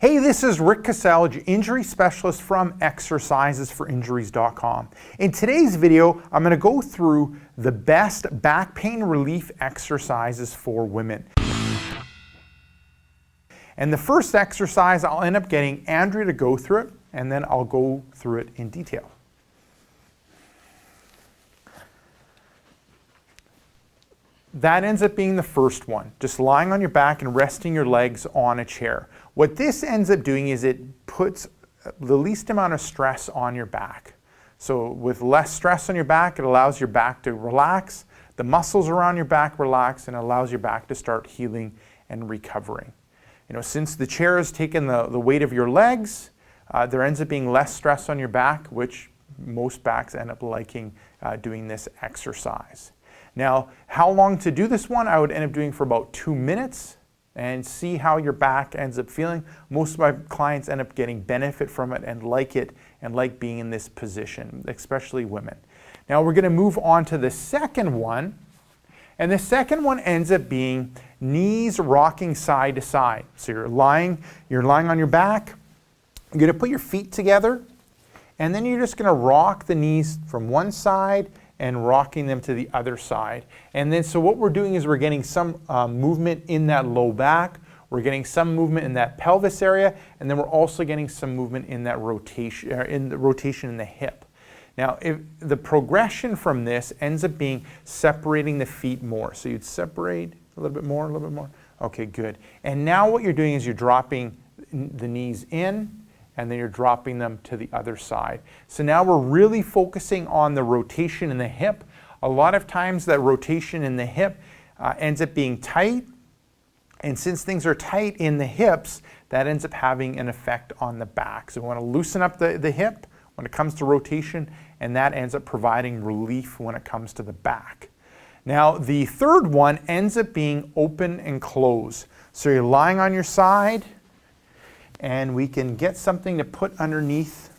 Hey, this is Rick Casale, injury specialist from exercisesforinjuries.com. In today's video, I'm going to go through the best back pain relief exercises for women. And the first exercise, I'll end up getting Andrea to go through it, and then I'll go through it in detail. That ends up being the first one, just lying on your back and resting your legs on a chair. What this ends up doing is it puts the least amount of stress on your back. So with less stress on your back, it allows your back to relax, the muscles around your back relax, and allows your back to start healing and recovering. You know, since the chair has taken the weight of your legs, there ends up being less stress on your back, which most backs end up liking doing this exercise. Now, how long to do this one? I would end up doing for about 2 minutes and see how your back ends up feeling. Most of my clients end up getting benefit from it and like being in this position, especially women. Now we're going to move on to the second one. And the second one ends up being knees rocking side to side. So you're lying on your back. You're going to put your feet together, and then you're just going to rock the knees from one side and rocking them to the other side. And then so what we're doing is we're getting some movement in that low back, we're getting some movement in that pelvis area, and then we're also getting some movement in that rotation, in the hip. Now, if the progression from this ends up being separating the feet more. So you'd separate a little bit more, a little bit more. Okay, good. And now what you're doing is you're dropping the knees in, and then you're dropping them to the other side. So now we're really focusing on the rotation in the hip. A lot of times that rotation in the hip ends up being tight, and since things are tight in the hips, that ends up having an effect on the back. So we want to loosen up the hip when it comes to rotation, and that ends up providing relief when it comes to the back. Now the third one ends up being open and close. So you're lying on your side, and we can get something to put underneath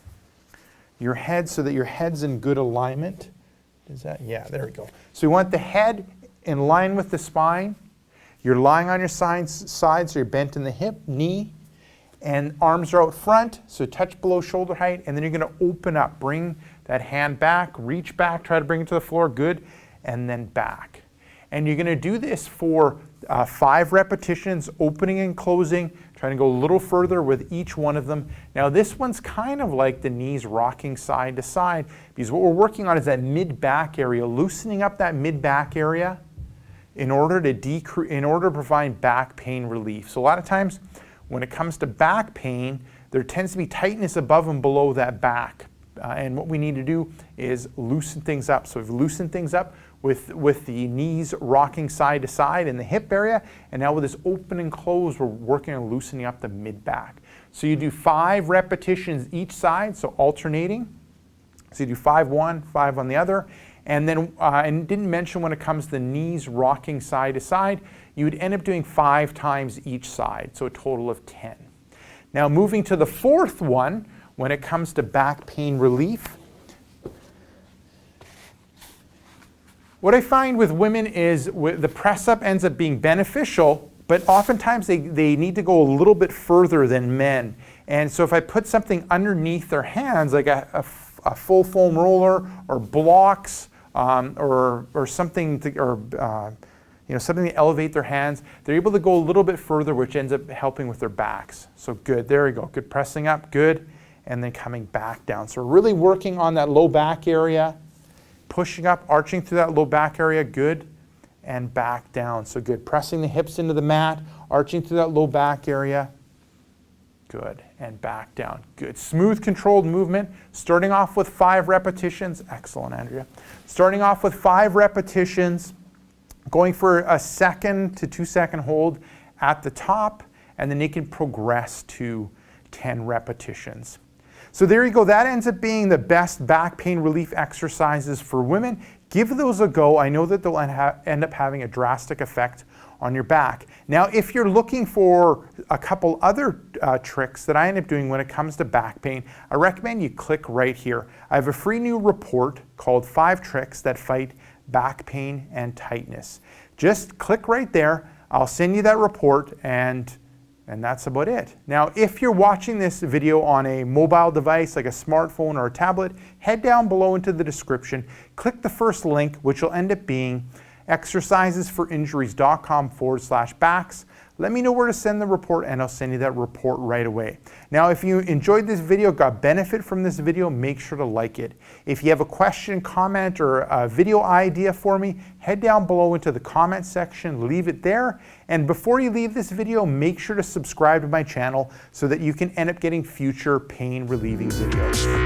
your head so that your head's in good alignment. Is that? Yeah, there we go. So we want the head in line with the spine. You're lying on your side, so you're bent in the hip, knee, and arms are out front, so touch below shoulder height, and then you're going to open up. Bring that hand back, reach back, try to bring it to the floor, good, and then back. And you're going to do this for 5 repetitions, opening and closing, trying to go a little further with each one of them. Now this one's kind of like the knees rocking side to side, because what we're working on is that mid-back area, loosening up that mid-back area in order to provide back pain relief. So a lot of times when it comes to back pain, there tends to be tightness above and below that back. And what we need to do is loosen things up. So we've loosened things up with the knees rocking side to side in the hip area, and now with this open and close, we're working on loosening up the mid-back. So you do 5 repetitions each side, so alternating. So you do 5 one, 5 on the other, and then, and didn't mention when it comes to the knees rocking side to side, you would end up doing 5 times each side, so a total of 10. Now moving to the fourth one, when it comes to back pain relief, what I find with women is the press-up ends up being beneficial, but oftentimes they need to go a little bit further than men. And so if I put something underneath their hands, like a full foam roller or blocks or something, something to elevate their hands, they're able to go a little bit further, which ends up helping with their backs. So good, there we go, good pressing up, good, and then coming back down. So we're really working on that low back area, pushing up, arching through that low back area, good, and back down. So good, pressing the hips into the mat, arching through that low back area, good, and back down, good. Smooth, controlled movement, starting off with 5 repetitions. Excellent, Andrea. Starting off with 5 repetitions, going for a 1 to 2 second hold at the top, and then you can progress to 10 repetitions. So there you go, that ends up being the best back pain relief exercises for women. Give those a go. I know that they'll end up having a drastic effect on your back. Now, if you're looking for a couple other tricks that I end up doing when it comes to back pain, I recommend you click right here. I have a free new report called 5 Tricks That Fight Back Pain and Tightness. Just click right there. I'll send you that report, and And that's about it. Now, if you're watching this video on a mobile device like a smartphone or a tablet, head down below into the description, click the first link, which will end up being exercisesforinjuries.com/backs. Let me know where to send the report and I'll send you that report right away. Now, if you enjoyed this video, got benefit from this video, make sure to like it. If you have a question, comment, or a video idea for me, head down below into the comment section, leave it there. And before you leave this video, make sure to subscribe to my channel so that you can end up getting future pain relieving videos.